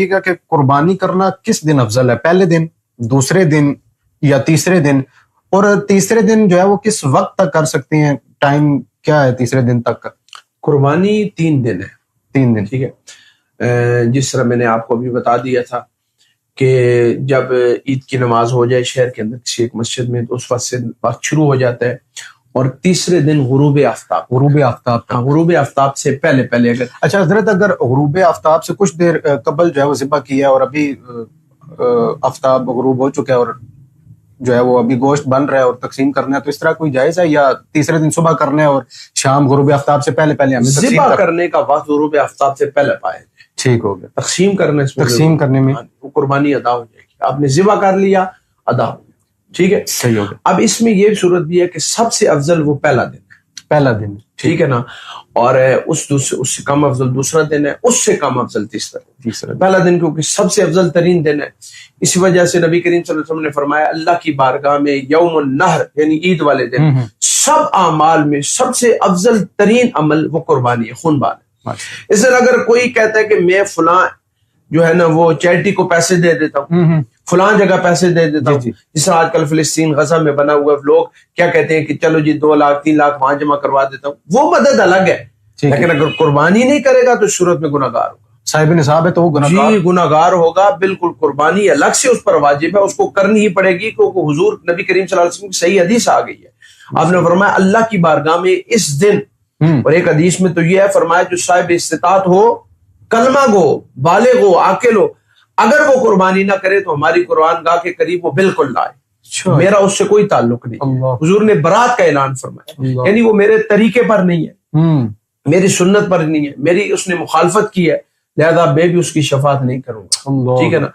بتائیے گا کہ قربانی کرنا کس دن افضل ہے، پہلے دن، دوسرے دن یا تیسرے دن؟ اور تیسرے دن جو ہے وہ کس وقت تک کر سکتے ہیں؟ ٹائم کیا ہے تیسرے دن تک کا؟ قربانی 3 دن ہے. 3 دن. ٹھیک ہے. جس طرح میں نے آپ کو ابھی بتا دیا تھا کہ جب عید کی نماز ہو جائے شہر کے اندر کسی ایک مسجد میں تو اس وقت سے وقت شروع ہو جاتا ہے، اور تیسرے دن غروب آفتاب. غروب آفتاب سے پہلے اگر اچھا حضرت، اگر غروب آفتاب سے کچھ دیر قبل جو ہے وہ ذبح کیا ہے اور ابھی آفتاب غروب ہو چکا ہے اور جو ہے وہ ابھی گوشت بن رہا ہے اور تقسیم کرنا ہے، تو اس طرح کوئی جائز ہے یا تیسرے دن صبح کرنا ہے اور شام غروب آفتاب سے پہلے ہمیں ذبح کرنے کا وقت غروب آفتاب سے پہلے پائے؟ ٹھیک ہو گیا. تقسیم کرنے میں وہ قربانی ادا ہو جائے گی. آپ نے ذبح کر لیا، ادا ہو گیا. ٹھیک ہے، صحیح ہو گیا. اب اس میں یہ صورت بھی ہے کہ سب سے افضل وہ پہلا دن. ٹھیک ہے نا، اور اس سے کم افضل دوسرا دن ہے، اس سے کم افضل تیسرا. پہلا دن کیونکہ سب سے افضل ترین دن ہے، اسی وجہ سے نبی کریم صلی اللہ علیہ وسلم نے فرمایا اللہ کی بارگاہ میں یوم النحر یعنی عید والے دن سب اعمال میں سب سے افضل ترین عمل وہ قربانی ہے، خون بال ہے. اس طرح اگر کوئی کہتا ہے کہ میں فلاں جو ہے نا وہ چیریٹی کو پیسے دے دیتا ہوں، فلاں جگہ پیسے دے دیتا ہوں، جس طرح آج کل فلسطین غزہ میں بنا ہوا ہے، لوگ کیا کہتے ہیں کہ چلو جی 2 لاکھ 3 لاکھ وہاں جمع کروا دیتا ہوں، وہ مدد الگ ہے. لیکن اگر قربانی نہیں کرے گا تو صورت میں گناہگار ہوگا. صاحب نصاب ہے تو وہ گناہگار ہوگا. بالکل قربانی الگ سے اس پر واجب ہے، اس کو کرنی ہی پڑے گی، کیونکہ حضور نبی کریم صلی اللہ علیہ وسلم کی صحیح حدیث آ گئی ہے. آپ نے فرمایا اللہ کی بارگاہ میں اس دن، اور ایک حدیث میں تو یہ ہے فرمایا جو صاحب استطاعت ہو، کلمہ گو، بالغ ہو، عاقل ہو، اگر وہ قربانی نہ کرے تو ہماری قرآن گاہ کے قریب وہ بالکل نہ آئے، میرا اس سے کوئی تعلق نہیں. حضور نے برات کا اعلان فرمایا، یعنی وہ میرے طریقے پر نہیں ہے، میری سنت پر نہیں ہے، میری اس نے مخالفت کی ہے، لہذا میں بھی اس کی شفاعت نہیں کروں گا. ٹھیک ہے نا.